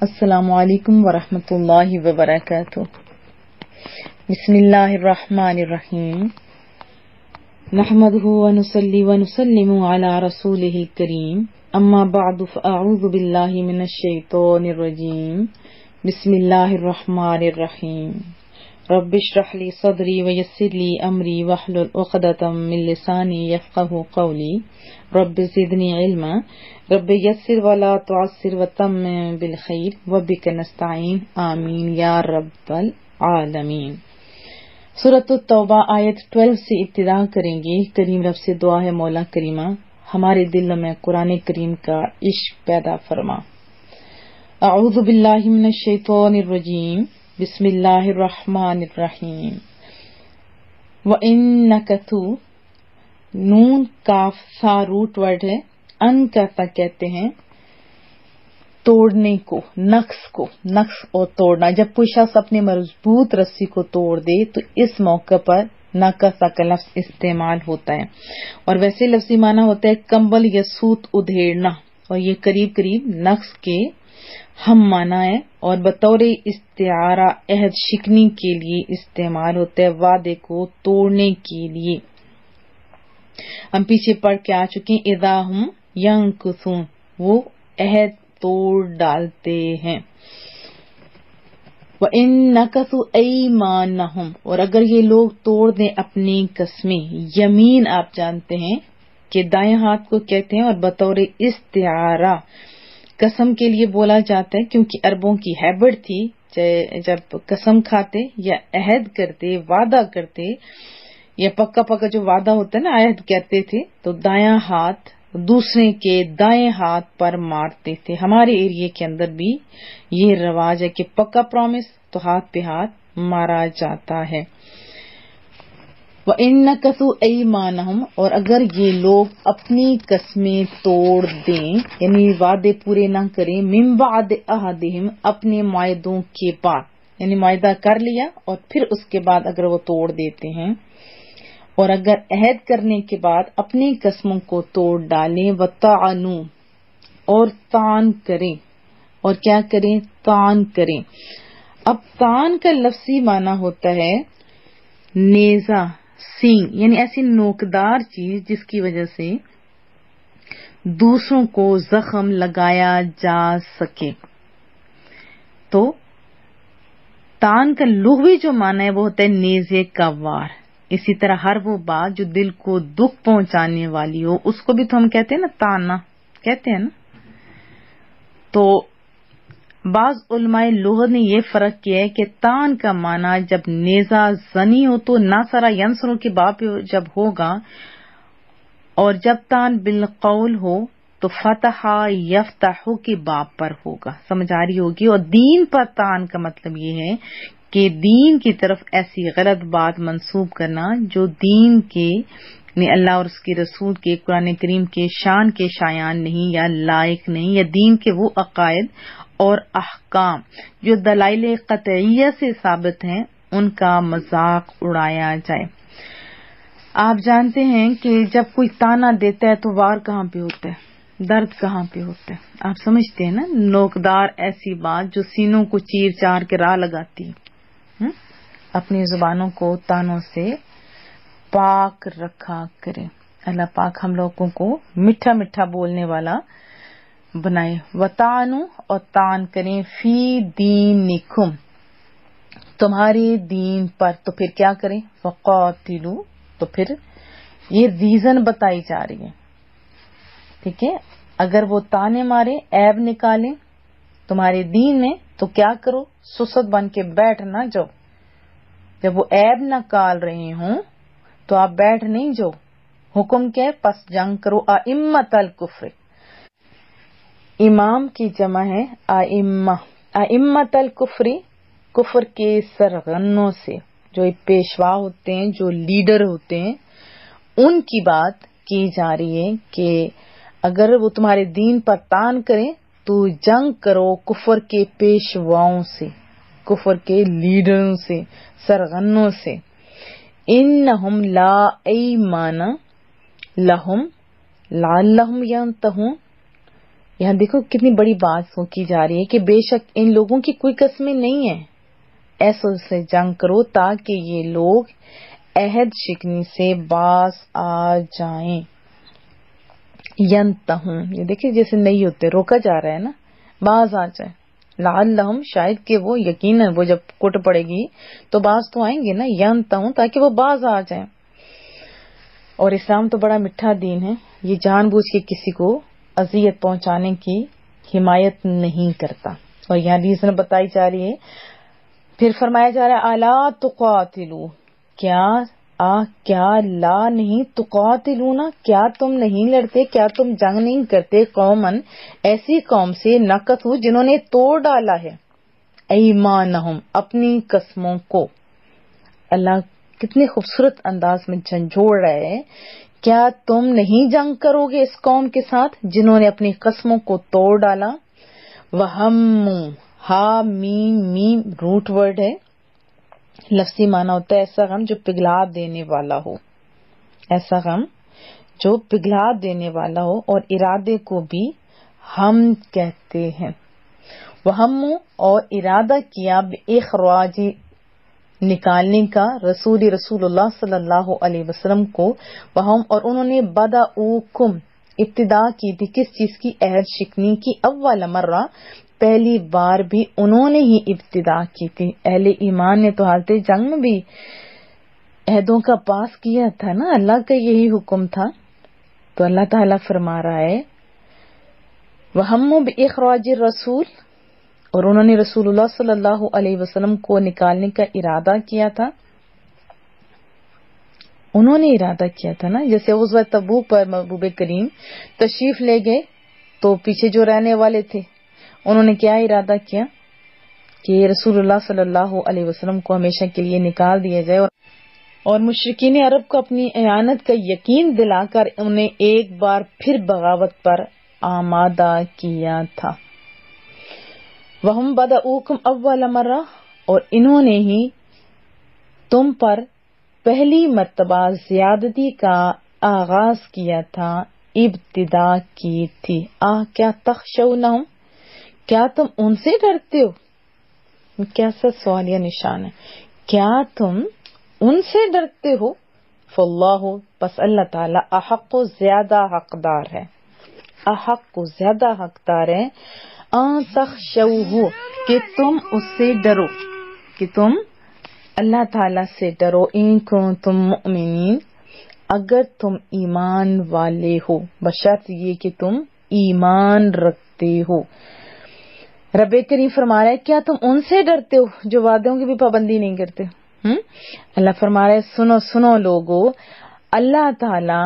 السلام علیکم ورحمۃ اللہ وبرکاتہ۔ بسم اللہ الرحمن الرحیم، نحمده ونصلی ونسلم علی رسولہ الکریم، اما بعد فاعوذ باللہ من الشیطان الرجیم، بسم اللہ الرحمن الرحیم۔ رب اشرح لی صدری ویسر لی امری واحلل عقدۃ من لسانی یفقہوا قولی، رب زدنی علما، رب یسر ولا تعسر وتمم بالخیر وبک نستعین، آمین یا رب العالمین۔ سورۃ التوبہ آیت 12 سے ابتدا کریں گے۔ کریم رب سے دعا ہے مولا کریمہ ہمارے دلوں میں قرآن کریم کا عشق پیدا فرما۔ اعوذ باللہ من الشیطان الرجیم، بسم اللہ الرحمن الرحیم۔ وَإِنَّكَثُوا، نون کاف سا روٹ ورڈ ہے، ان کا کہتے ہیں توڑنے کو، نقص اور توڑنا۔ جب کوئی شخص اپنے مضبوط رسی کو توڑ دے تو اس موقع پر نقص کا لفظ استعمال ہوتا ہے، اور ویسے لفظی معنی ہوتا ہے کمبل یا سوت ادھیڑنا، اور یہ قریب نقص کے ہم معنی ہے، اور بطور استعارہ عہد شکنی کے لیے استعمال ہوتا ہے، وعدے کو توڑنے کے لیے۔ ہم پیچھے پڑھ کے آ چکے ہیں، اذا ہم ینکثون، وہ عہد توڑ ڈالتے ہیں۔ وَإِن نَكَثُوا أَيْمَانَهُمْ، اور اگر یہ لوگ توڑ دیں اپنی قسمیں۔ یمین آپ جانتے ہیں کہ دائیں ہاتھ کو کہتے ہیں، اور بطور استعارہ قسم کے لیے بولا جاتا ہے، کیونکہ عربوں کی ہیبٹ تھی جب قسم کھاتے یا عہد کرتے، وعدہ کرتے، یا پکا جو وعدہ ہوتا ہے نا، عہد کرتے تھے تو دایاں ہاتھ دوسرے کے دائیں ہاتھ پر مارتے تھے۔ ہمارے ایریے کے اندر بھی یہ رواج ہے کہ پکا پرومس تو ہاتھ پہ ہاتھ مارا جاتا ہے۔ وَإِن نَكَثُوا أَيْمَانَهُمْ، اور اگر یہ لوگ اپنی قسمیں توڑ دیں، یعنی وعدے پورے نہ کریں، مِن بَعْدِ عَهْدِهِمْ، اپنے معاہدوں کے بعد، یعنی معاہدہ کر لیا اور پھر اس کے بعد اگر وہ توڑ دیتے ہیں، اور اگر عہد کرنے کے بعد اپنی قسموں کو توڑ ڈالیں، وَطَعَنُوا، اور طعن کریں، اور کیا کریں؟ طعن کریں۔ اب طعن کا لفظی معنی ہوتا ہے نیزہ، سینگ، یعنی ایسی نوکدار چیز جس کی وجہ سے دوسروں کو زخم لگایا جا سکے۔ تو طعن کا لغوی جو معنی ہے وہ ہوتا ہے نیزے کا وار۔ اسی طرح ہر وہ بات جو دل کو دکھ پہنچانے والی ہو، اس کو بھی تو ہم کہتے ہیں نا طعنہ، کہتے ہیں نا۔ تو بعض علماء لغت نے یہ فرق کیا ہے کہ طعن کا معنی جب نیزہ زنی ہو تو ناصرہ ینصروں کی باب جب ہوگا، اور جب طعن بالقول ہو تو فتح یفتح کی باب پر ہوگا، سمجھ آ رہی ہوگی۔ اور دین پر طعن کا مطلب یہ ہے کہ دین کی طرف ایسی غلط بات منسوب کرنا جو دین کے یعنی اللہ اور اس کے رسول کے، قرآن کریم کے شان کے شایان نہیں یا لائق نہیں، یا دین کے وہ عقائد اور احکام جو دلائل قطعیہ سے ثابت ہیں ان کا مذاق اڑایا جائے۔ آپ جانتے ہیں کہ جب کوئی تانا دیتا ہے تو وار کہاں پہ ہوتا ہے، درد کہاں پہ ہوتا ہے، آپ سمجھتے ہیں نا، نوکدار ایسی بات جو سینوں کو چیر چار کے راہ لگاتی ہے۔ اپنی زبانوں کو تانوں سے پاک رکھا کرے۔ اللہ پاک ہم لوگوں کو میٹھا میٹھا بولنے والا بنائے۔ وَطَعَنُوا، اور طعن کریں، فی دینکم، تمہارے دین پر، تو پھر کیا کریں؟ فَقَاتِلُوا، تو پھر یہ ریزن بتائی جا رہی ہے، ٹھیک ہے۔ اگر وہ تانے مارے، عیب نکالیں تمہارے دین میں، تو کیا کرو؟ سست بن کے بیٹھ نہ جاؤ۔ جب وہ عیب نکال رہے ہوں تو آپ بیٹھ نہیں جاؤ۔ حکم کیا ہے؟ پس جنگ کرو۔ ائمۃ الکفر، امام کی جمع ہے ائمہ، ائمۃ الکفر، کفر کے سرغنوں سے، جو پیشوا ہوتے ہیں، جو لیڈر ہوتے ہیں، ان کی بات کی جا رہی ہے کہ اگر وہ تمہارے دین پر طعن کریں تو جنگ کرو کفر کے پیشواؤں سے، کفر کے لیڈروں سے، سرغنوں سے۔ انہم لا ایمان لہم لعلہم ینتہون، یہاں دیکھو کتنی بڑی بات کی جا رہی ہے کہ بے شک ان لوگوں کی کوئی قسمیں نہیں ہیں، ایسوں سے جنگ کرو تاکہ یہ لوگ عہد شکنی سے باز آ جائیں. ینتہوں، یہ دیکھیں جیسے نہیں ہوتے، روکا جا رہا ہے نا، باز آ جائیں. لعلہم، شاید کہ وہ یقیناً وہ جب کٹ پڑے گی تو باز تو آئیں گے نا، ینتہوں تاکہ وہ باز آ جائیں. اور اسلام تو بڑا میٹھا دین ہے، یہ جان بوجھ کے کسی کو اذیت پہنچانے کی حمایت نہیں کرتا. اور یہاں ریزن بتائی جا رہی ہے، پھر فرمایا جا رہا ہے الا تقاتلوا، کیا لا نہیں، تقاتلون، کیا تم نہیں لڑتے، کیا تم جنگ نہیں کرتے، قومن، ایسی قوم سے، نقضوا، جنہوں نے توڑ ڈالا ہے، ایمانہم، اپنی قسموں کو. اللہ کتنے خوبصورت انداز میں جھنجھوڑ رہے ہیں، کیا تم نہیں جنگ کرو گے اس قوم کے ساتھ جنہوں نے اپنی قسموں کو توڑ ڈالا. وہموا، ہا میم میم روٹ ورڈ ہے، لفظی معنی ہوتا ہے ایسا غم جو پگھلا دینے والا ہو، ایسا غم جو پگھلا دینے والا ہو، اور ارادے کو بھی ہم کہتے ہیں. وہموا، اور ارادہ کیا، باخراج، نکالنے کا، رسول اللہ صلی اللہ علیہ وسلم کو، وہم، اور انہوں نے بدعوکم، ابتدا کی تھی کس چیز کی، عہد شکنی کی، اول مرہ، پہلی بار بھی انہوں نے ہی ابتدا کی تھی. اہل ایمان نے تو حالت جنگ میں بھی عہدوں کا پاس کیا تھا نا، اللہ کا یہی حکم تھا. تو اللہ تعالیٰ فرما رہا ہے وَهَمُّوا بِإِخْرَاجِ الرَّسُولِ، اور انہوں نے رسول اللہ صلی اللہ علیہ وسلم کو نکالنے کا ارادہ کیا تھا. انہوں نے ارادہ کیا تھا نا، جیسے غزوہ تبوک پر محبوب کریم تشریف لے گئے تو پیچھے جو رہنے والے تھے انہوں نے کیا ارادہ کیا کہ رسول اللہ صلی اللہ علیہ وسلم کو ہمیشہ کے لیے نکال دیا جائے، اور مشرکین عرب کو اپنی اعانت کا یقین دلا کر انہیں ایک بار پھر بغاوت پر آمادہ کیا تھا. وَهُمْ بَدَؤُوكُمْ أَوَّلَ مَرَّةٍ، اور انہوں نے ہی تم پر پہلی مرتبہ زیادتی کا آغاز کیا تھا، ابتدا کی تھی. کیا تخشونہم، کیا تم ان سے ڈرتے ہو؟ کیسا سوالیہ نشان ہے، کیا تم ان سے ڈرتے ہو؟ فاللہ، پس اللہ تعالی، احق، زیادہ حقدار ہے، احق، زیادہ حقدار ہے، ان تخشوہ، کہ تم اس سے ڈرو، کہ تم اللہ تعالی سے ڈرو، ان کنتم مؤمنین، اگر تم ایمان والے ہو، بشرط یہ کہ تم ایمان رکھتے ہو. رب کریم فرما رہا ہے کیا تم ان سے ڈرتے ہو جو وعدوں کی بھی پابندی نہیں کرتے؟ اللہ فرما رہا ہے سنو سنو لوگو، اللہ تعالی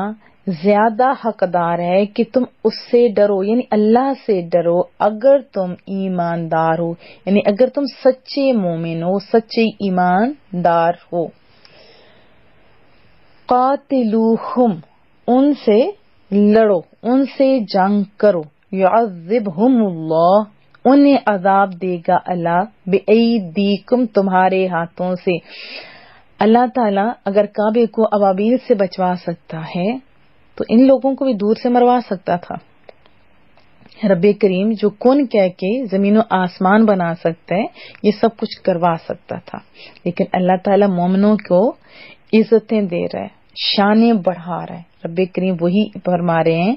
زیادہ حقدار ہے کہ تم اس سے ڈرو، یعنی اللہ سے ڈرو اگر تم ایماندار ہو، یعنی اگر تم سچے مومن ہو، سچے ایماندار ہو. قاتلوہم، ان سے لڑو، ان سے جنگ کرو، یعذبہم اللہ، انہیں عذاب دے گا اللہ، بِأَيْدِيكُمْ، تمہارے ہاتھوں سے. اللہ تعالیٰ اگر کعبے کو ابابیل سے بچوا سکتا ہے تو ان لوگوں کو بھی دور سے مروا سکتا تھا. رب کریم جو کن کہہ کے زمین و آسمان بنا سکتا ہے، یہ سب کچھ کروا سکتا تھا، لیکن اللہ تعالیٰ مومنوں کو عزتیں دے رہا ہے، شانیں بڑھا رہا ہے. رب کریم وہی فرما رہے ہیں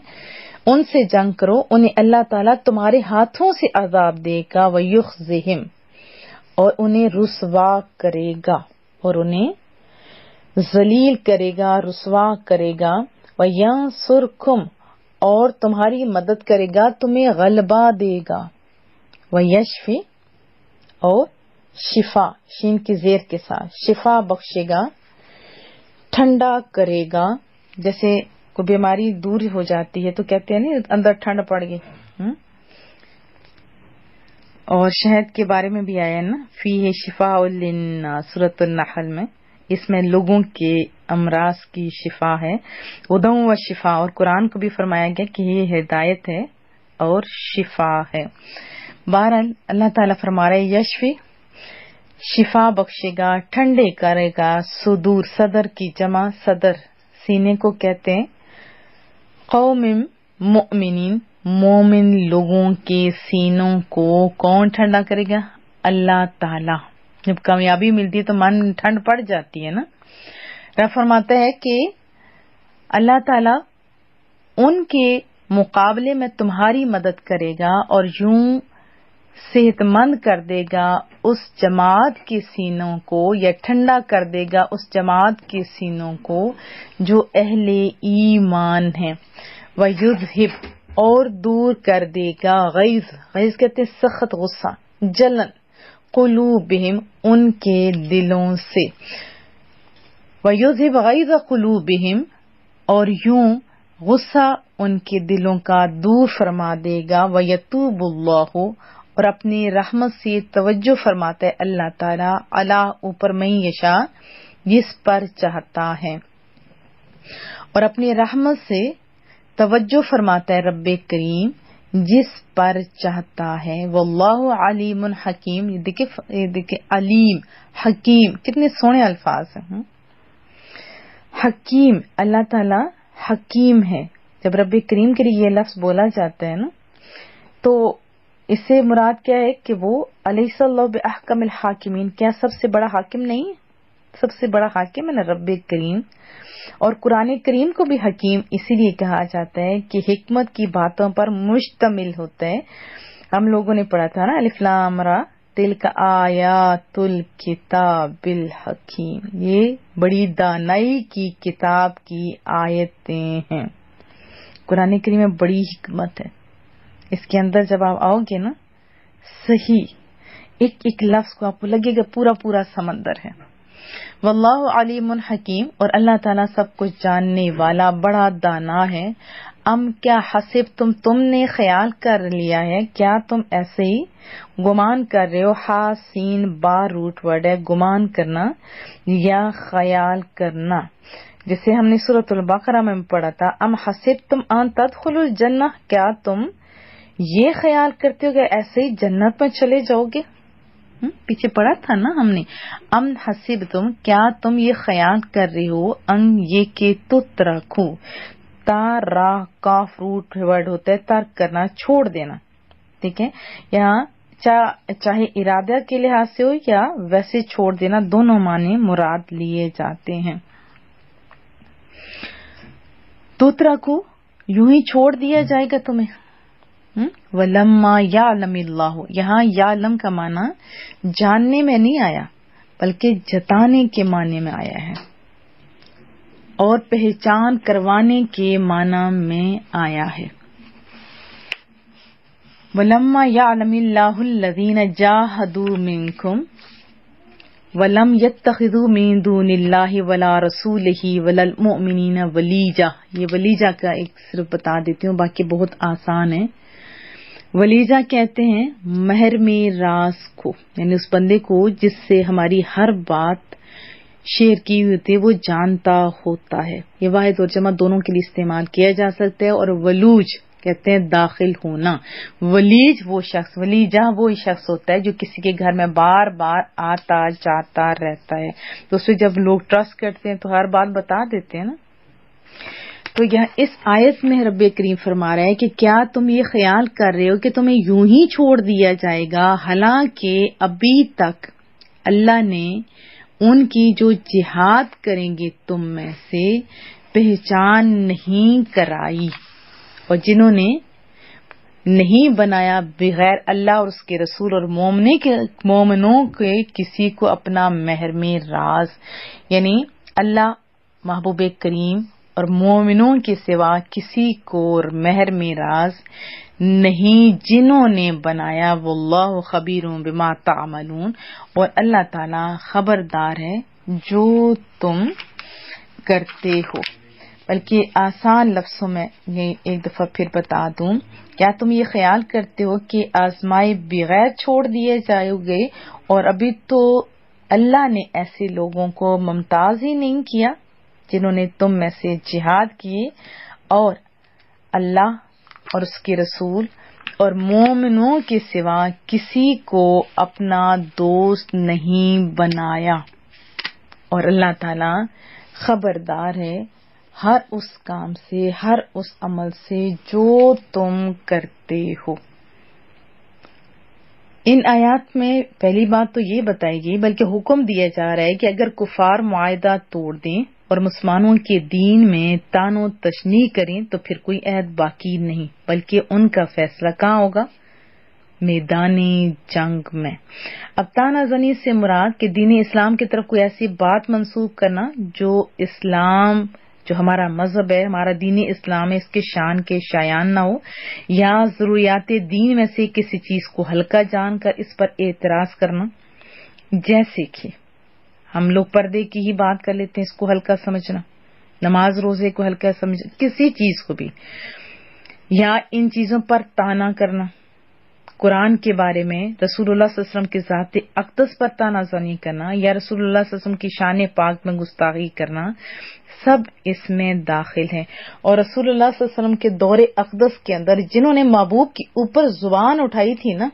ان سے جنگ کرو، انہیں اللہ تعالیٰ تمہارے ہاتھوں سے عذاب دے گا، وَيُخْزِهِمْ، اور انہیں رسوا کرے گا، اور انہیں ذلیل کرے گا، رسوا کرے گا. وَيَنْصُرْكُمْ، اور تمہاری مدد کرے گا، تمہیں غلبہ دے گا. وَيَشْفِ، اور شفا، شین کی زیر کے ساتھ، شفا بخشے گا، ٹھنڈا کرے گا. جیسے کوئی بیماری دور ہو جاتی ہے تو کہتے ہیں نا اندر ٹھنڈ پڑ گئی. اور شہد کے بارے میں بھی آیا نا، فیہ شفاء للناس، سورۃ النحل میں، اس میں لوگوں کے امراض کی شفا ہے. ہدی و شفا، اور قرآن کو بھی فرمایا گیا کہ یہ ہدایت ہے اور شفا ہے. بہرحال اللہ تعالیٰ فرما رہے یشفی، شفا بخشے گا، ٹھنڈے کرے گا. صدور، صدر کی جمع صدر، سینے کو کہتے ہیں. قوم مؤمنین، مومن لوگوں کے سینوں کو کون ٹھنڈا کرے گا؟ اللہ تعالی. جب کامیابی ملتی ہے تو من ٹھنڈ پڑ جاتی ہے نا. رب فرماتا ہے کہ اللہ تعالی ان کے مقابلے میں تمہاری مدد کرے گا اور یوں صحت مند کر دے گا اس جماعت کے سینوں کو، یا ٹھنڈا کر دے گا اس جماعت کے سینوں کو جو اہل ایمان ہیں. وَيُذْهِبْ اور دور کر دے گا غیظ کہتے ہیں سخت غصہ، جلن، قلوبہم ان کے دلوں سے. وَيُذْهِبْ غَیظَ قُلُوبِهِمْ اور یوں غصہ ان کے دلوں کا دور فرما دے گا. وَيَتُوبُ اللَّهُ اور اپنی رحمت سے توجہ فرماتا ہے اللہ تعالیٰ، اللہ اوپر من یشاء جس پر چاہتا ہے، اور اپنی رحمت سے توجہ فرماتا ہے رب کریم جس پر چاہتا ہے. واللہ علیم حکیم. دیکھیں علیم حکیم کتنے سونے الفاظ ہیں. حکیم، اللہ تعالی حکیم ہے. جب رب کریم کے لیے یہ لفظ بولا جاتا ہے نا تو اس سے مراد کیا ہے کہ وہ الیس اللہ باحکم الحاکمین، کیا سب سے بڑا حاکم نہیں ہے؟ سب سے بڑا حاکم ہے نا رب کریم. اور قرآن کریم کو بھی حکیم اسی لیے کہا جاتا ہے کہ حکمت کی باتوں پر مشتمل ہوتا ہے. ہم لوگوں نے پڑھا تھا نا الف لام را تلک آیات الکتاب الحکیم، یہ بڑی دانائی کی کتاب کی آیتیں ہیں. قرآن کریم میں بڑی حکمت ہے. اس کے اندر جب آپ آؤ گے نا صحیح ایک ایک لفظ کو آپ کو لگے گا پورا پورا سمندر ہے. واللہ علیم حکیم اور اللہ تعالیٰ سب کچھ جاننے والا بڑا دانا ہے. کیا حسب تم نے خیال کر لیا ہے، کیا تم ایسے ہی گمان کر رہے ہو. حاسین با روٹ ورڈ ہے گمان کرنا یا خیال کرنا، جسے ہم نے سورۃ البقرہ میں پڑھا تھا. حسب تم ان تدخلوا الجنہ، کیا تم یہ خیال کرتے ہو کہ ایسے ہی جنت میں چلے جاؤ گے. پیچھے پڑھا تھا نا ہم نے حسب تم، کیا تم یہ خیال کر رہے ہو یہ کہ تترکو، تارا کاف روٹ ورڈ ہوتا ہے ترک کرنا، چھوڑ دینا. ٹھیک ہے، یہاں چاہے ارادہ کے لحاظ سے ہو یا ویسے چھوڑ دینا، دونوں معنی مراد لیے جاتے ہیں. تترکو یوں ہی چھوڑ دیا جائے گا تمہیں. وَلَمَّا يَعْلَمِ اللَّهُ، یہاں یعلم کا معنی جاننے میں نہیں آیا بلکہ جتانے کے معنی میں آیا ہے اور پہچان کروانے کے معنی میں آیا ہے. وَلَمَّا يَعْلَمِ اللَّهُ الَّذِينَ جَاهَدُوا مِنكُمْ وَلَمْ يَتَّخِذُوا مِن دُونِ اللَّهِ وَلَا رَسُولِهِ وَلَا الْمُؤْمِنِينَ وَلِيجَةً. یہ ولیجہ کا ایک صرف بتا دیتی ہوں، باقی بہت آسان ہے. ولیجہ کہتے ہیں مہر میں راز کو، یعنی اس بندے کو جس سے ہماری ہر بات شیئر کی ہوئی ہوتی ہے وہ جانتا ہوتا ہے. یہ واحد اور جمع دونوں کے لیے استعمال کیا جا سکتا ہے. اور ولوج کہتے ہیں داخل ہونا. ولیج وہ شخص، ولیجہ وہ شخص ہوتا ہے جو کسی کے گھر میں بار بار آتا جاتا رہتا ہے، تو اس سے جب لوگ ٹرسٹ کرتے ہیں تو ہر بات بتا دیتے ہیں نا. تو یہاں اس آیت میں رب کریم فرما رہا ہے کہ کیا تم یہ خیال کر رہے ہو کہ تمہیں یوں ہی چھوڑ دیا جائے گا، حالانکہ ابھی تک اللہ نے ان کی جو جہاد کریں گے تم میں سے پہچان نہیں کرائی، اور جنہوں نے نہیں بنایا بغیر اللہ اور اس کے رسول اور مومنوں کے کسی کو اپنا محرم راز، یعنی اللہ محبوب کریم اور مومنوں کے سوا کسی کو محرم راز نہیں جنہوں نے بنایا. واللہ خبیر بما تعملون، اور اللہ تعالی خبردار ہے جو تم کرتے ہو. بلکہ آسان لفظوں میں یہ ایک دفعہ پھر بتا دوں، کیا تم یہ خیال کرتے ہو کہ آزمائے بغیر چھوڑ دیے جاؤ گے، اور ابھی تو اللہ نے ایسے لوگوں کو ممتاز ہی نہیں کیا جنہوں نے تم میں سے جہاد کیے اور اللہ اور اس کے رسول اور مومنوں کے سوا کسی کو اپنا دوست نہیں بنایا. اور اللہ تعالی خبردار ہے، ہر اس کام سے، ہر اس عمل سے جو تم کرتے ہو۔ ان آیات میں پہلی بات تو یہ بتائی گئی، بلکہ حکم دیا جا رہا ہے کہ اگر کفار معاہدہ توڑ دیں اور مسلمانوں کے دین میں طعن و تشنیع کریں تو پھر کوئی عہد باقی نہیں، بلکہ ان کا فیصلہ کہاں ہوگا؟ میدان جنگ میں۔ اب طعنہ زنی سے مراد کہ دین اسلام کی طرف کوئی ایسی بات منسوب کرنا جو اسلام، جو ہمارا مذہب ہے، ہمارا دین اسلام ہے، اس کے شان کے شایان نہ ہو، یا ضروریات دین میں سے کسی چیز کو ہلکا جان کر اس پر اعتراض کرنا، جیسے کہ ہم لوگ پردے کی ہی بات کر لیتے ہیں، اس کو ہلکا سمجھنا، نماز روزے کو ہلکا سمجھنا، کسی چیز کو بھی، یا ان چیزوں پر طعنہ کرنا، قرآن کے بارے میں رسول اللہ صلی اللہ علیہ وسلم کی ذات اقدس پر طعنہ زنی کرنا، یا رسول اللہ صلی اللہ علیہ وسلم کی شان پاک میں گستاخی کرنا، سب اس میں داخل ہیں۔ اور رسول اللہ صلی اللہ علیہ وسلم کے دور اقدس کے اندر جنہوں نے محبوب کے اوپر زبان اٹھائی تھی نا،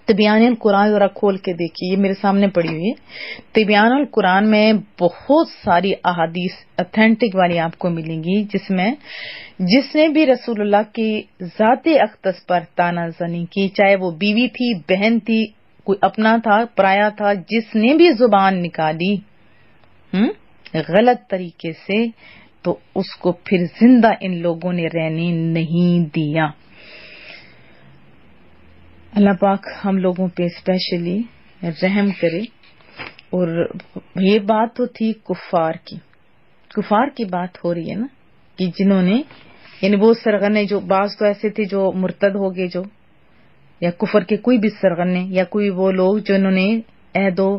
تبیان القرآن ذرا کھول کے دیکھیے، یہ میرے سامنے پڑی ہوئی ہے، تبیان القرآن میں بہت ساری احادیث اتھینٹک والی آپ کو ملیں گی، جس نے بھی رسول اللہ کی ذات اقدس پر طعنہ زنی کی، چاہے وہ بیوی تھی، بہن تھی، کوئی اپنا تھا، پرایا تھا، جس نے بھی زبان نکالی غلط طریقے سے، تو اس کو پھر زندہ ان لوگوں نے رہنے نہیں دیا۔ اللہ پاک ہم لوگوں پہ اسپیشلی رحم کرے۔ اور یہ بات تو تھی کفار کی بات ہو رہی ہے نا، کہ جنہوں نے، یعنی وہ سرغنے، جو بعض تو ایسے تھے جو مرتد ہو گئے، جو یا کفر کے کوئی بھی سرغنے، یا کوئی وہ لوگ جنہوں نے عہد و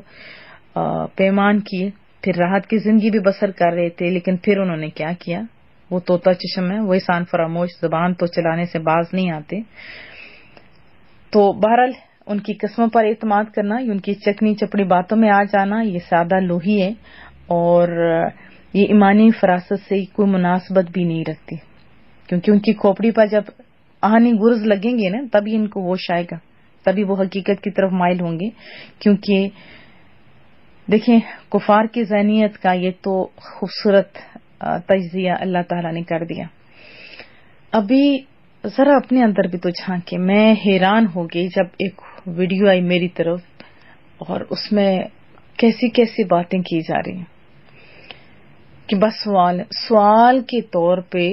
پیمان کیے، پھر راحت کی زندگی بھی بسر کر رہے تھے، لیکن پھر انہوں نے کیا کیا؟ وہ طوطا چشم ہے، وہ انسان فراموش، زبان تو چلانے سے باز نہیں آتے۔ تو بہرحال ان کی قسموں پر اعتماد کرنا، ان کی چکنی چپڑی باتوں میں آ جانا، یہ سادہ لوہی ہے، اور یہ ایمانی فراست سے کوئی مناسبت بھی نہیں رکھتی، کیونکہ ان کی کھوپڑی پر جب آہنی گرز لگیں گے نا، تبھی ان کو ہوش آئے گا، تبھی وہ حقیقت کی طرف مائل ہوں گے۔ کیونکہ دیکھیں، کفار کی ذہنیت کا یہ تو خوبصورت تجزیہ اللہ تعالیٰ نے کر دیا۔ ابھی ذرا اپنے اندر بھی تو جھانکے، میں حیران ہو گئی جب ایک ویڈیو آئی میری طرف، اور اس میں کیسی کیسی باتیں کی جا رہی ہیں، کہ بس سوال کے طور پہ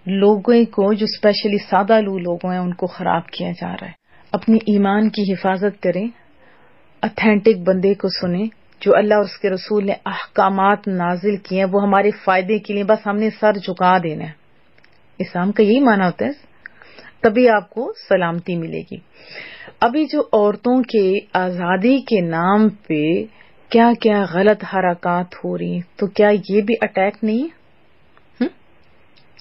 لوگوں کو، جو اسپیشلی سادہ لوگ ہیں، ان کو خراب کیا جا رہا ہے۔ اپنی ایمان کی حفاظت کریں، اتھینٹک بندے کو سنیں، جو اللہ اور اس کے رسول نے احکامات نازل کیے ہیں وہ ہمارے فائدے کے لیے، بس ہم نے سر جھکا دینا ہے۔ اسلام کا یہی معنی ہوتا ہے، تبھی آپ کو سلامتی ملے گی۔ ابھی جو عورتوں کے آزادی کے نام پہ کیا کیا غلط حرکات ہو رہی ہیں، تو کیا یہ بھی اٹیک نہیں ہے؟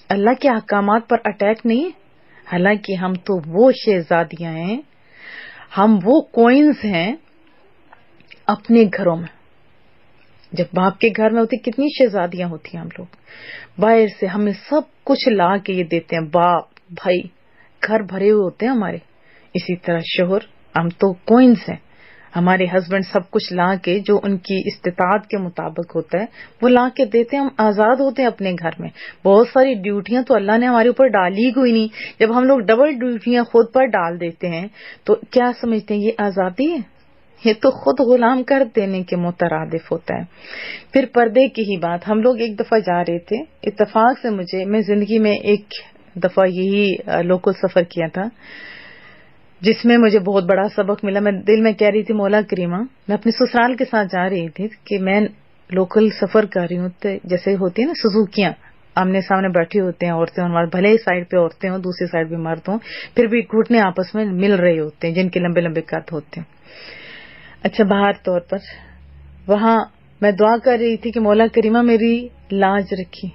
اللہ کے احکامات پر اٹیک نہیں ہے؟ حالانکہ ہم تو وہ شہزادیاں ہیں، ہم وہ کوئنز ہیں اپنے گھروں میں۔ جب باپ کے گھر میں ہوتی کتنی شہزادیاں ہوتی ہیں، ہم لوگ باہر سے ہمیں سب کچھ لا کے یہ دیتے ہیں، باپ بھائی گھر بھرے ہوئے ہوتے ہیں ہمارے۔ اسی طرح شوہر، ہم تو کوئنز ہیں، ہمارے ہسبینڈ سب کچھ لا کے جو ان کی استطاعت کے مطابق ہوتا ہے وہ لا کے دیتے ہیں، ہم آزاد ہوتے ہیں اپنے گھر میں۔ بہت ساری ڈیوٹیاں تو اللہ نے ہمارے اوپر ڈالی کوئی نہیں، جب ہم لوگ ڈبل ڈیوٹیاں خود پر ڈال دیتے ہیں تو کیا سمجھتے ہیں یہ آزادی ہے؟ یہ تو خود غلام کر دینے کے مترادف ہوتا ہے۔ پھر پردے کی ہی بات، ہم لوگ ایک دفعہ جا رہے تھے، اتفاق سے میں زندگی میں ایک دفعہ یہی لوکل سفر کیا تھا جس میں مجھے بہت بڑا سبق ملا۔ میں دل میں کہہ رہی تھی مولا کریمہ، میں اپنے سسرال کے ساتھ جا رہی تھی کہ میں لوکل سفر کر رہی ہوں، جیسے ہوتی ہیں نا سزوکیاں، آمنے سامنے بیٹھی ہوتے ہیں عورتیں اور مرد، بھلے ہی سائڈ پہ عورتیں ہوں دوسری سائڈ پہ مرد ہوں، پھر بھی گھٹنے آپس میں مل رہے ہوتے ہیں، جن کے لمبے لمبے قد ہوتے ہیں۔ اچھا، باہر طور پر وہاں میں دعا کر رہی تھی کہ مولا کریمہ میری لاج رکھی،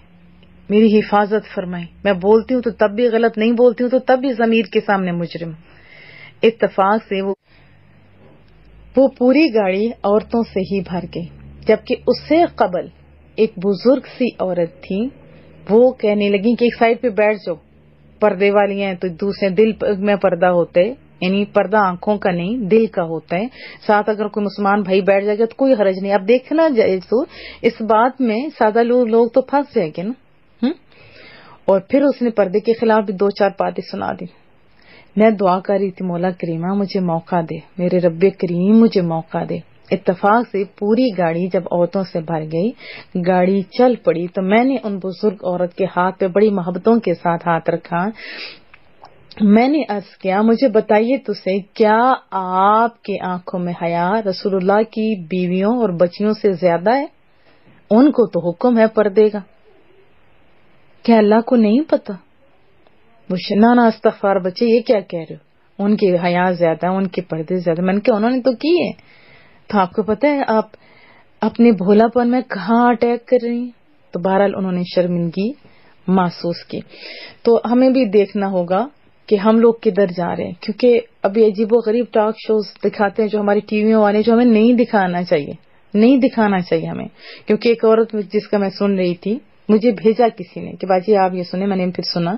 میری حفاظت فرمائی، میں بولتی ہوں تو تب بھی غلط، نہیں بولتی ہوں تو تب بھی ضمیر کے سامنے مجرم۔ اتفاق سے وہ پوری گاڑی عورتوں سے ہی بھر گئی، جبکہ اس سے قبل ایک بزرگ سی عورت تھی، وہ کہنے لگی کہ ایک سائڈ پہ بیٹھ جاؤ، پردے والی ہیں تو دوسرے دل میں پردہ ہوتے یعنی پردہ آنکھوں کا نہیں دل کا ہوتا ہے. ساتھ اگر کوئی مسلمان بھائی بیٹھ جائے گا تو کوئی حرج نہیں. اب دیکھنا جائے تو اس بات میں سادہ لوگ تو پھنس جائیں گے نا. اور پھر اس نے پردے کے خلاف بھی 2-4 باتیں سنا دی. میں دعا کر رہی تھی مولا کریمہ مجھے موقع دے, میرے رب کریم مجھے موقع دے. اتفاق سے پوری گاڑی جب عورتوں سے بھر گئی, گاڑی چل پڑی, تو میں نے ان بزرگ عورت کے ہاتھ پہ بڑی محبتوں کے ساتھ ہاتھ رکھا. میں نے عرض کیا مجھے بتائیے تو صحیح, کیا آپ کی آنکھوں میں حیا رسول اللہ کی بیویوں اور بچیوں سے زیادہ ہے؟ ان کو تو حکم ہے پردے کا, کیا اللہ کو نہیں پتا؟ نانا استغفار بچے یہ کیا کہہ رہے ہو, ان کی حیا زیادہ, ان کے پردے زیادہ. میں نے کہا انہوں نے تو کی ہے, تو آپ کو پتا ہے آپ اپنے بھولا پن میں کہاں اٹیک کر رہی ہیں. تو بہرحال انہوں نے شرمندگی محسوس کی. تو ہمیں بھی دیکھنا ہوگا کہ ہم لوگ کدھر جا رہے ہیں, کیونکہ ابھی عجیب و غریب ٹاک شوز دکھاتے ہیں جو ہماری ٹی ویوں والے, جو ہمیں نہیں دکھانا چاہیے ہمیں. کیونکہ ایک عورت جس کا میں سن رہی تھی, مجھے بھیجا کسی نے کہ باجی آپ یہ سنیں, میں نے پھر سنا.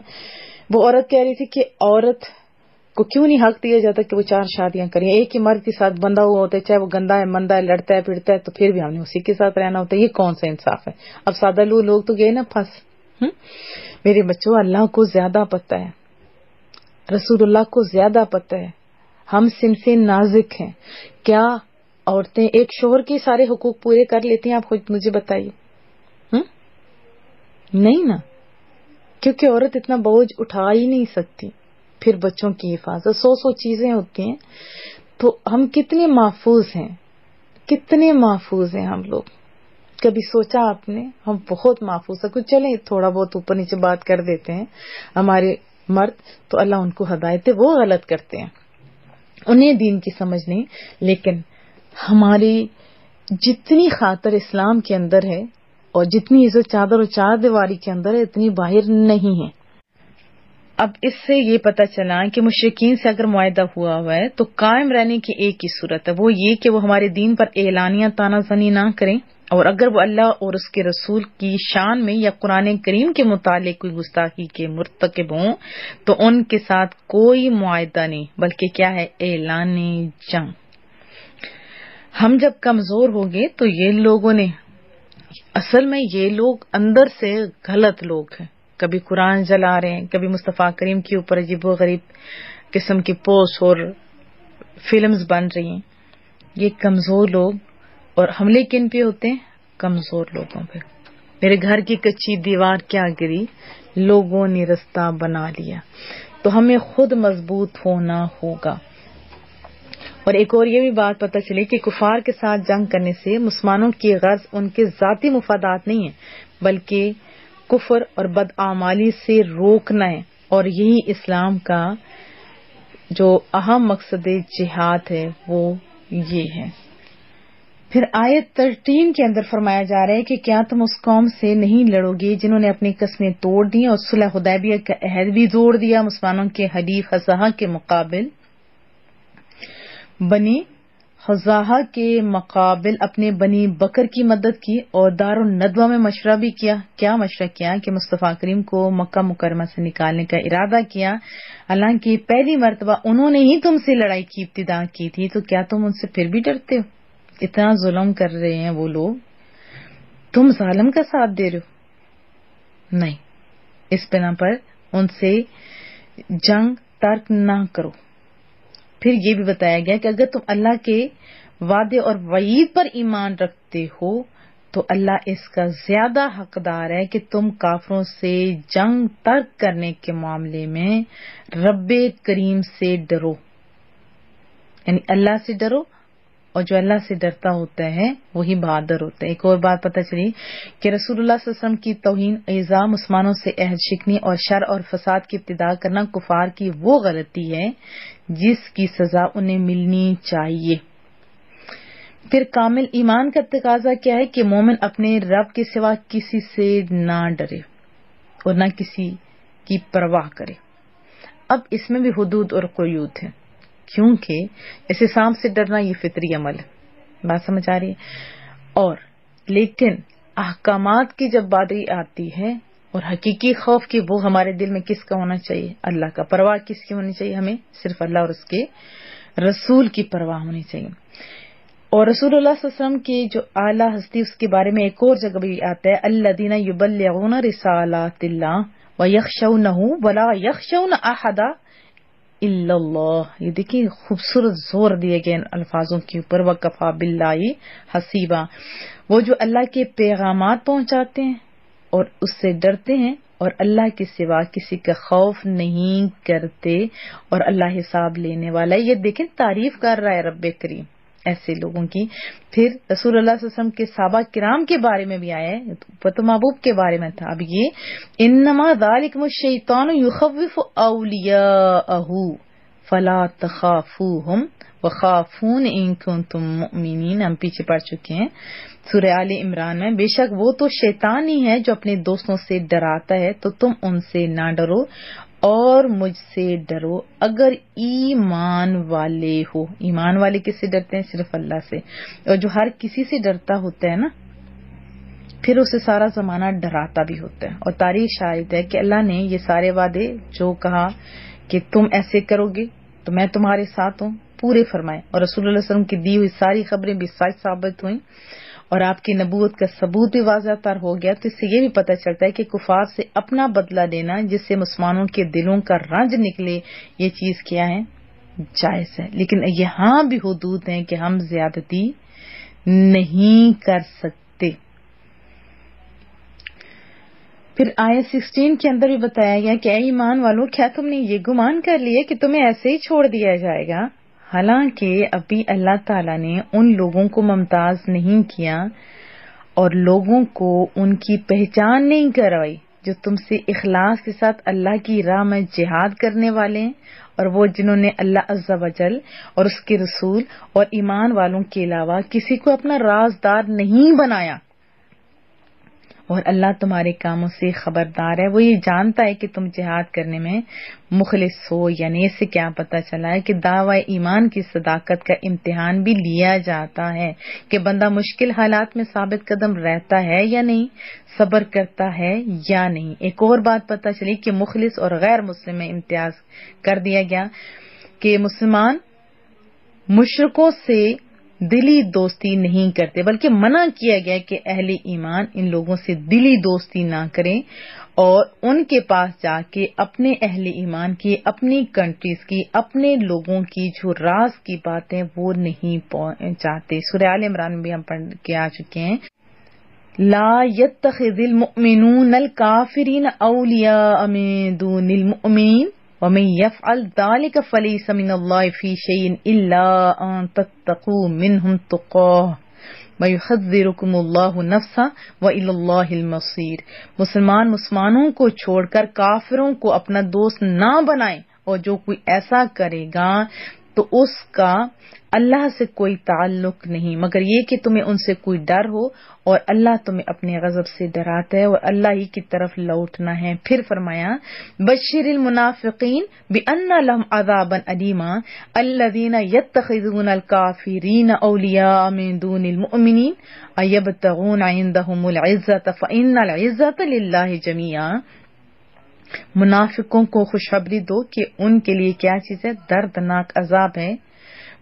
وہ عورت کہہ رہی تھی کہ عورت کو کیوں نہیں حق دیا جاتا کہ وہ 4 شادیاں کریں, ایک ہی مرد کے ساتھ بندھا ہوا ہوتا ہے, چاہے وہ گندا ہے مندا ہے, لڑتا ہے پھرتا ہے, تو پھر بھی ہم نے اسی کے ساتھ رہنا ہوتا ہے. یہ کون سا انصاف ہے؟ اب سادہ لوگ تو گئے نا پھنس. میرے بچوں اللہ کو زیادہ پتہ ہے, رسول اللہ کو زیادہ پتہ ہے. ہم صنف نازک ہیں. کیا عورتیں ایک شوہر کے سارے حقوق پورے کر لیتی ہیں؟ آپ خود مجھے بتائیے. نہیں نا, کیونکہ عورت اتنا بوجھ اٹھا ہی نہیں سکتی. پھر بچوں کی حفاظت, 100 چیزیں ہوتی ہیں. تو ہم کتنے محفوظ ہیں ہم لوگ. کبھی سوچا آپ نے؟ ہم بہت محفوظ ہیں. کچھ چلیں تھوڑا بہت اوپر نیچے بات کر دیتے ہیں ہمارے مرد, تو اللہ ان کو ہدایت ہے, وہ غلط کرتے ہیں, انہیں دین کی سمجھ نہیں. لیکن ہماری جتنی خاطر اسلام کے اندر ہے اور جتنی عزت چادر اور 4 دیواری کے اندر ہے, اتنی باہر نہیں ہے. اب اس سے یہ پتہ چلا کہ مشرکین سے اگر معاہدہ ہوا ہے تو قائم رہنے کی ایک ہی صورت ہے, وہ یہ کہ وہ ہمارے دین پر اعلانیہ تانا زنی نہ کریں, اور اگر وہ اللہ اور اس کے رسول کی شان میں یا قرآن کریم کے متعلق کوئی گستاخی کے مرتکب ہوں تو ان کے ساتھ کوئی معاہدہ نہیں, بلکہ کیا ہے, اعلان جنگ. ہم جب کمزور ہو گئے تو یہ لوگوں نے, اصل میں یہ لوگ اندر سے غلط لوگ ہیں, کبھی قرآن جلا رہے ہیں, کبھی مصطفیٰ کریم کے اوپر عجیب و غریب قسم کی پوسٹ اور فلمز بن رہی ہیں. یہ کمزور لوگ, اور حملے کن پہ ہوتے ہیں؟ کمزور لوگوں پہ. میرے گھر کی کچی دیوار کیا گری, لوگوں نے رستہ بنا لیا. تو ہمیں خود مضبوط ہونا ہوگا. اور ایک اور یہ بھی بات پتہ چلی کہ کفار کے ساتھ جنگ کرنے سے مسلمانوں کی غرض ان کے ذاتی مفادات نہیں ہیں, بلکہ کفر اور بدعمالی سے روکنا ہے. اور یہی اسلام کا جو اہم مقصد جہاد ہے وہ یہ ہے. پھر آیت 13 کے اندر فرمایا جا رہا ہے کہ کیا تم اس قوم سے نہیں لڑو گے جنہوں نے اپنی قسمیں توڑ دی اور صلح حدیبیہ کا عہد بھی توڑ دیا. مسلمانوں کے حلیف حضاہ کے مقابل بنی حضاہ کے مقابل اپنے بنی بکر کی مدد کی, اور دار الندوہ میں مشورہ بھی کیا. کیا مشورہ کیا؟ کہ مصطفیٰ کریم کو مکہ مکرمہ سے نکالنے کا ارادہ کیا. حالانکہ پہلی مرتبہ انہوں نے ہی تم سے لڑائی کی ابتدا کی تھی, تو کیا تم ان سے پھر بھی ڈرتے ہو؟ اتنا ظلم کر رہے ہیں وہ لوگ, تم ظالم کا ساتھ دے رہے ہو. نہیں, اس بنا پر ان سے جنگ ترک نہ کرو. پھر یہ بھی بتایا گیا کہ اگر تم اللہ کے وعدے اور وعید پر ایمان رکھتے ہو تو اللہ اس کا زیادہ حقدار ہے کہ تم کافروں سے جنگ ترک کرنے کے معاملے میں رب کریم سے ڈرو. یعنی اللہ سے ڈرو, اور جو اللہ سے ڈرتا ہوتا ہے وہی بہادر ہوتا ہے. ایک اور بات پتہ چلی کہ رسول اللہ صلی اللہ علیہ وسلم کی توہین, ایذاء, مسلمانوں سے عہد شکنی اور شر اور فساد کی ابتدا کرنا کفار کی وہ غلطی ہے جس کی سزا انہیں ملنی چاہیے. پھر کامل ایمان کا تقاضا کیا ہے کہ مومن اپنے رب کے سوا کسی سے نہ ڈرے اور نہ کسی کی پرواہ کرے. اب اس میں بھی حدود اور قیود ہیں, کیونکہ اسے سانپ سے ڈرنا یہ فطری عمل ہے, بات سمجھ آ رہی ہے. اور لیکن احکامات کی جب باری آتی ہے اور حقیقی خوف کی وہ ہمارے دل میں کس کا ہونا چاہیے؟ اللہ کا. پرواہ کس کی ہونی چاہیے؟ ہمیں صرف اللہ اور اس کے رسول کی پرواہ ہونی چاہیے. اور رسول اللہ صلی اللہ علیہ وسلم کی جو اعلیٰ ہستی اس کے بارے میں ایک اور جگہ بھی آتا ہے الذین یبلغون رسالات اللہ ویخشونہ ولا یخشون احدا الا اللہ. یہ دیکھیں خوبصورت زور دیے گئے الفاظوں کے اوپر. وکفا باللہ حسیبا. وہ جو اللہ کے پیغامات پہنچاتے ہیں اور اس سے ڈرتے ہیں اور اللہ کے سوا کسی کا خوف نہیں کرتے اور اللہ حساب لینے والا ہے. یہ دیکھیں تعریف کر رہا ہے رب کریم ایسے لوگوں کی. پھر رسول اللہ صلی اللہ علیہ وسلم کے صحابہ کرام کے بارے میں بھی آیا ہے تو محبوب کے بارے میں تھا. اب یہ انما ذالکم الشیطان یخوف اولیاءہ فلا تخافوہم وخافون ان کنتم مؤمنین. ہم پیچھے پڑھ چکے ہیں سورہ آل عمران میں. بے شک وہ تو شیطان ہی ہے جو اپنے دوستوں سے ڈراتا ہے تو تم ان سے نہ ڈرو اور مجھ سے ڈرو اگر ایمان والے ہو. ایمان والے کس سے ڈرتے ہیں؟ صرف اللہ سے. اور جو ہر کسی سے ڈرتا ہوتا ہے نا پھر اسے سارا زمانہ ڈراتا بھی ہوتا ہے. اور تاریخ شاہد ہے کہ اللہ نے یہ سارے وعدے جو کہا کہ تم ایسے کرو گے تو میں تمہارے ساتھ ہوں پورے فرمائے. اور رسول اللہ صلی اللہ علیہ وسلم کی دی ہوئی ساری خبریں بھی سچ ثابت ہوئیں اور آپ کی نبوت کا ثبوت بھی واضح تر ہو گیا. تو اس سے یہ بھی پتہ چلتا ہے کہ کفار سے اپنا بدلہ لینا جس سے مسلمانوں کے دلوں کا رنج نکلے یہ چیز کیا ہے؟ جائز ہے. لیکن یہاں بھی حدود ہیں کہ ہم زیادتی نہیں کر سکتے. پھر آیت 16 کے اندر بھی بتایا گیا کہ اے ایمان والو کیا تم نے یہ گمان کر لیا کہ تمہیں ایسے ہی چھوڑ دیا جائے گا؟ حالانکہ ابھی اللہ تعالیٰ نے ان لوگوں کو ممتاز نہیں کیا اور لوگوں کو ان کی پہچان نہیں کروائی جو تم سے اخلاص کے ساتھ اللہ کی راہ میں جہاد کرنے والے ہیں اور وہ جنہوں نے اللہ عز و جل اور اس کے رسول اور ایمان والوں کے علاوہ کسی کو اپنا رازدار نہیں بنایا. اور اللہ تمہارے کاموں سے خبردار ہے. وہ یہ جانتا ہے کہ تم جہاد کرنے میں مخلص ہو. یعنی اس سے کیا پتہ چلا ہے کہ دعوی ایمان کی صداقت کا امتحان بھی لیا جاتا ہے کہ بندہ مشکل حالات میں ثابت قدم رہتا ہے یا نہیں, صبر کرتا ہے یا نہیں. ایک اور بات پتہ چلی کہ مخلص اور غیر مسلم میں امتیاز کر دیا گیا کہ مسلمان مشرکوں سے دلی دوستی نہیں کرتے بلکہ منع کیا گیا کہ اہل ایمان ان لوگوں سے دلی دوستی نہ کریں اور ان کے پاس جا کے اپنے اہل ایمان کی, اپنی کنٹریز کی, اپنے لوگوں کی جو راز کی باتیں وہ نہیں پہنچاتے. سورہ آل عمران میں بھی ہم پڑھ کے آ چکے ہیں لا يتخذ المؤمنون الكافرین اولیاء من دون المؤمنین وَمَن يَفْعَلْ ذَلِكَ فَلَيْسَ مِنَ اللَّهِ فِي شَيْءٍ إِلَّا أَن تَتَّقُوا مِنْهُمْ تُقَاةً وَيُحَذِّرُكُمُ اللَّهُ نَفْسَهُ وَإِلَى اللَّهِ الْمَصِيرُ. مسلمانوں کو چھوڑ کر کافروں کو اپنا دوست نہ بنائیں اور جو کوئی ایسا کرے گا تو اس کا اللہ سے کوئی تعلق نہیں مگر یہ کہ تمہیں ان سے کوئی ڈر ہو اور اللہ تمہیں اپنے غضب سے ڈراتا ہے اور اللہ ہی کی طرف لوٹنا ہے. پھر فرمایا بشر المنافقین بأن لهم عذابا الیما الذین یتخذون الکافرین اولیاء من دون المؤمنین ایبتغون عندهم العزة فإن العزة للہ جمیعا. منافقوں کو خوشخبری دو کہ ان کے لیے کیا چیز ہے؟ دردناک عذاب ہے.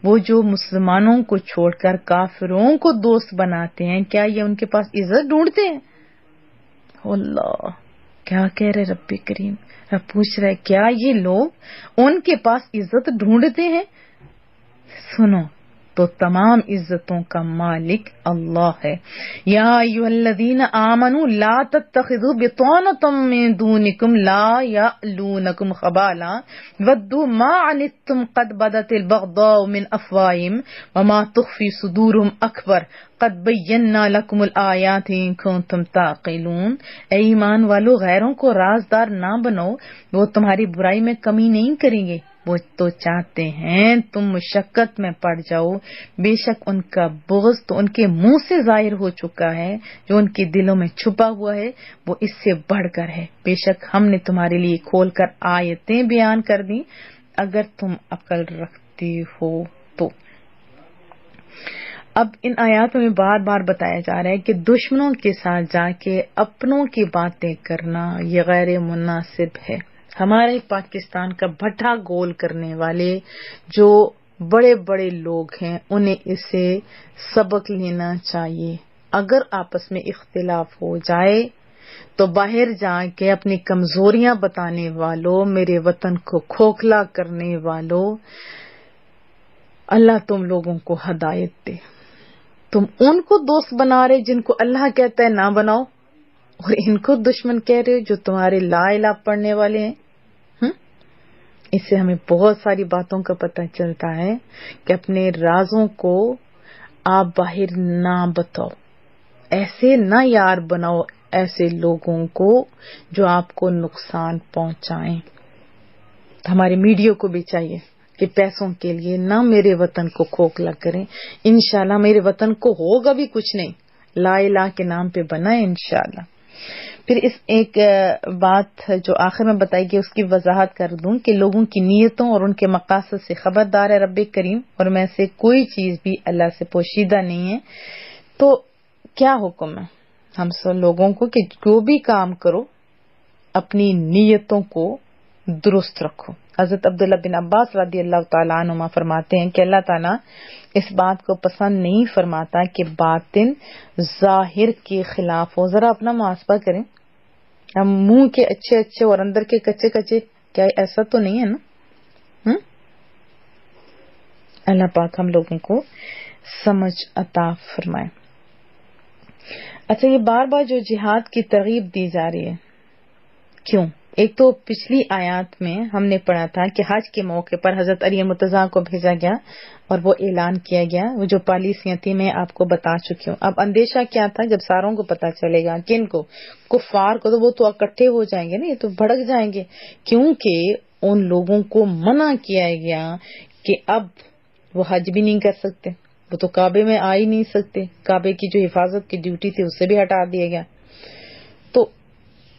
وہ جو مسلمانوں کو چھوڑ کر کافروں کو دوست بناتے ہیں کیا یہ ان کے پاس عزت ڈھونڈتے ہیں؟ اللہ کیا کہہ رہے رب کریم. رب پوچھ رہے کیا یہ لوگ ان کے پاس عزت ڈھونڈتے ہیں؟ سنو تو تمام عزتوں کا مالک اللہ ہے. یا ایھا الذین آمنوا لا تتخذوا بطانة من دونکم لا یألونکم خبالا ودوا ما عنتم قد بدت البغضاء من افواہہم وما تخفی صدورہم اکبر قد بینا لکم الآیات ان کنتم تعقلون. اے ایمان والو غیروں کو رازدار نہ بنو, وہ تمہاری برائی میں کمی نہیں کریں گے, وہ تو چاہتے ہیں تم مشقت میں پڑ جاؤ. بے شک ان کا بغض تو ان کے منہ سے ظاہر ہو چکا ہے, جو ان کے دلوں میں چھپا ہوا ہے وہ اس سے بڑھ کر ہے. بے شک ہم نے تمہارے لیے کھول کر آیتیں بیان کر دی اگر تم عقل رکھتے ہو تو. اب ان آیاتوں میں بار بار بتایا جا رہا ہے کہ دشمنوں کے ساتھ جا کے اپنوں کی باتیں کرنا یہ غیر مناسب ہے. ہمارے پاکستان کا بھٹا گول کرنے والے جو بڑے بڑے لوگ ہیں انہیں اسے سبق لینا چاہیے. اگر آپس میں اختلاف ہو جائے تو باہر جا کے اپنی کمزوریاں بتانے والوں، میرے وطن کو کھوکھلا کرنے والوں، اللہ تم لوگوں کو ہدایت دے. تم ان کو دوست بنا رہے جن کو اللہ کہتا ہے نہ بناؤ، اور ان کو دشمن کہہ رہے جو تمہارے لا الہ پڑھنے والے ہیں. اس سے ہمیں بہت ساری باتوں کا پتہ چلتا ہے کہ اپنے رازوں کو آپ باہر نہ بتاؤ، ایسے نہ یار بناؤ ایسے لوگوں کو جو آپ کو نقصان پہنچائیں. ہمارے میڈیا کو بھی چاہیے کہ پیسوں کے لیے نہ میرے وطن کو کھوکھلا کریں. انشاءاللہ میرے وطن کو ہوگا بھی کچھ نہیں، لا الہ کے نام پہ بنا ہے انشاءاللہ. پھر اس ایک بات جو آخر میں بتائی گئی اس کی وضاحت کر دوں کہ لوگوں کی نیتوں اور ان کے مقاصد سے خبردار ہے رب کریم، اور میں سے کوئی چیز بھی اللہ سے پوشیدہ نہیں ہے. تو کیا حکم ہے ہم سب لوگوں کو کہ جو بھی کام کرو اپنی نیتوں کو درست رکھو. حضرت عبداللہ بن عباس رضی اللہ تعالیٰ عنہما فرماتے ہیں کہ اللہ تعالیٰ اس بات کو پسند نہیں فرماتا کہ باطن ظاہر کے خلاف ہو. ذرا اپنا محاسبہ کریں، ہم منہ کے اچھے اچھے اور اندر کے کچے کچے، کیا ایسا تو نہیں ہے نا؟ اللہ پاک ہم لوگوں کو سمجھ عطا فرمائے. اچھا، یہ بار بار جو جہاد کی ترغیب دی جا رہی ہے کیوں؟ ایک تو پچھلی آیات میں ہم نے پڑھا تھا کہ حج کے موقع پر حضرت علی مرتضیٰ کو بھیجا گیا اور وہ اعلان کیا گیا، وہ جو پالیسیاں تھی میں آپ کو بتا چکی ہوں. اب اندیشہ کیا تھا جب ساروں کو پتا چلے گا، کن کو؟ کفار کو، تو وہ تو اکٹھے ہو جائیں گے نا، یہ تو بھڑک جائیں گے، کیونکہ ان لوگوں کو منع کیا گیا کہ اب وہ حج بھی نہیں کر سکتے، وہ تو کعبے میں آ ہی نہیں سکتے، کعبے کی جو حفاظت کی ڈیوٹی تھی اس سے بھی ہٹا دیا گیا. تو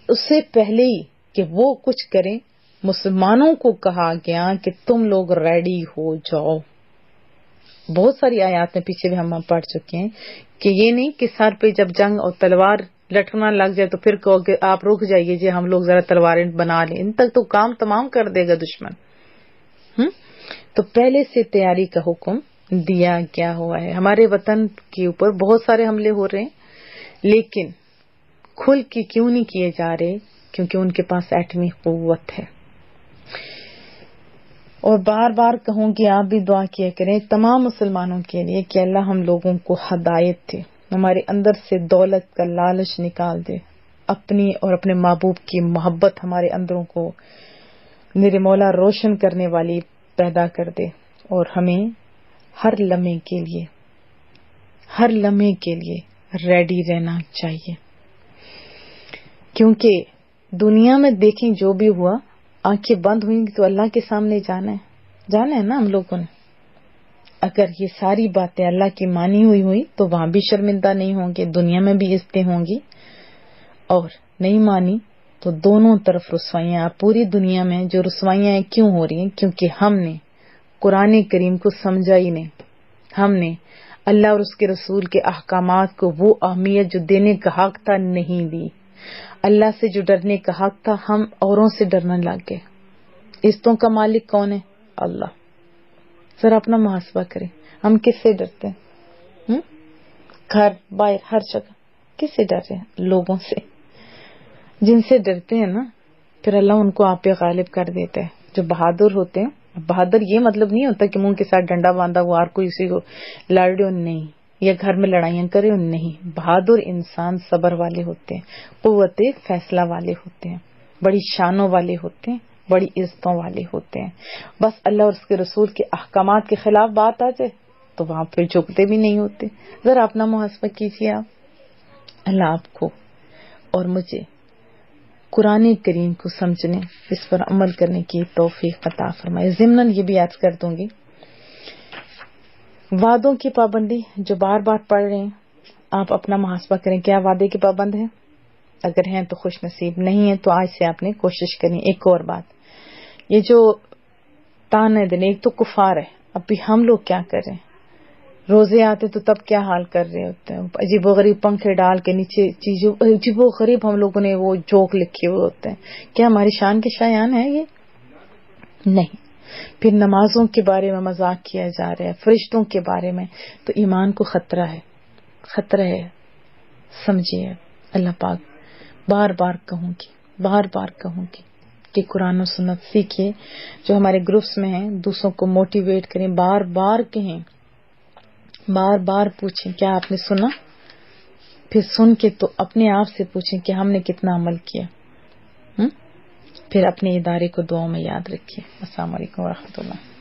اس سے پہلے ہی کہ وہ کچھ کریں مسلمانوں کو کہا گیا کہ تم لوگ ریڈی ہو جاؤ. بہت ساری آیات میں پیچھے بھی ہم پڑھ چکے ہیں کہ یہ نہیں کہ سر پہ جب جنگ اور تلوار لٹکنا لگ جائے تو پھر کہو کہ آپ رک جائیے جی ہم لوگ ذرا تلواریں بنا لیں، ان تک تو کام تمام کر دے گا دشمن. تو پہلے سے تیاری کا حکم دیا گیا ہوا ہے. ہمارے وطن کے اوپر بہت سارے حملے ہو رہے ہیں لیکن کھل کے کیوں نہیں کیے جا رہے؟ کیونکہ ان کے پاس ایٹمی قوت ہے. اور بار بار کہوں کہ آپ بھی دعا کیا کریں تمام مسلمانوں کے لیے کہ اللہ ہم لوگوں کو ہدایت دے، ہمارے اندر سے دولت کا لالچ نکال دے، اپنی اور اپنے محبوب کی محبت ہمارے اندروں کو میرے مولا روشن کرنے والی پیدا کر دے، اور ہمیں ہر لمحے کے لیے ریڈی رہنا چاہیے. کیونکہ دنیا میں دیکھیں جو بھی ہوا، آنکھیں بند ہوئیں گی تو اللہ کے سامنے جانا ہے نا ہم لوگوں نے. اگر یہ ساری باتیں اللہ کی مانی ہوئی تو وہاں بھی شرمندہ نہیں ہوں گے، دنیا میں بھی عزتیں ہوں گی، اور نہیں مانی تو دونوں طرف رسوائیاں. پوری دنیا میں جو رسوائیاں کیوں ہو رہی ہیں؟ کیونکہ ہم نے قرآن کریم کو سمجھا ہی نہیں، ہم نے اللہ اور اس کے رسول کے احکامات کو وہ اہمیت جو دینے کا حق تھا نہیں دی. اللہ سے جو ڈرنے کا حق تھا ہم اوروں سے ڈرنے لگ گئے. عزتوں کا مالک کون ہے؟ اللہ. ذرا اپنا محاسبہ کریں، ہم کس سے ڈرتے ہیں؟ گھر باہر ہر جگہ کس سے ڈر رہے ہیں؟ لوگوں سے. جن سے ڈرتے ہیں نا پھر اللہ ان کو آپ پہ غالب کر دیتا ہے. جو بہادر ہوتے ہیں، بہادر یہ مطلب نہیں ہوتا کہ منہ کے ساتھ ڈنڈا باندھا ہوا اور کوئی اسی کو لڑے نہیں یا گھر میں لڑائیاں کرے نہیں. بہادر انسان صبر والے ہوتے ہیں، قوت فیصلہ والے ہوتے ہیں، بڑی شانوں والے ہوتے ہیں، بڑی عزتوں والے ہوتے ہیں. بس اللہ اور اس کے رسول کے احکامات کے خلاف بات آ جائے تو وہاں پہ جھکتے بھی نہیں ہوتے. ذرا اپنا محاسبہ کیجیے آپ. اللہ آپ کو اور مجھے قرآن کریم کو سمجھنے، اس پر عمل کرنے کی توفیق عطا فرمائے. ضمناً یہ بھی عرض کر دوں گی، وعدوں کی پابندی جو بار بار پڑھ رہے ہیں، آپ اپنا محاسبہ کریں، کیا وعدے کی پابند ہیں؟ اگر ہیں تو خوش نصیب، نہیں ہے تو آج سے آپ نے کوشش کرنی. ایک اور بات، یہ جو تانے دینے، ایک تو کفار ہے، اب بھی ہم لوگ کیا کریں؟ روزے آتے تو تب کیا حال کر رہے ہوتے ہیں، عجیب و غریب پنکھے ڈال کے نیچے چیزوں عجیب و غریب ہم لوگوں نے وہ جوک لکھے ہوئے ہوتے ہیں. کیا ہماری شان کے شایان ہے یہ؟ نہیں. پھر نمازوں کے بارے میں مذاق کیا جا رہا ہے، فرشتوں کے بارے میں، تو ایمان کو خطرہ ہے، خطرہ ہے. سمجھیے اللہ پاک بار بار کہوں گی کہ قرآن و سنت سیکھیے. جو ہمارے گروپس میں ہیں دوسروں کو موٹیویٹ کریں، بار بار کہیں، بار بار پوچھیں کیا آپ نے سنا. پھر سن کے تو اپنے آپ سے پوچھیں کہ ہم نے کتنا عمل کیا. پھر اپنے ادارے کو دعاؤں میں یاد رکھیے. السلام علیکم ورحمۃ اللہ.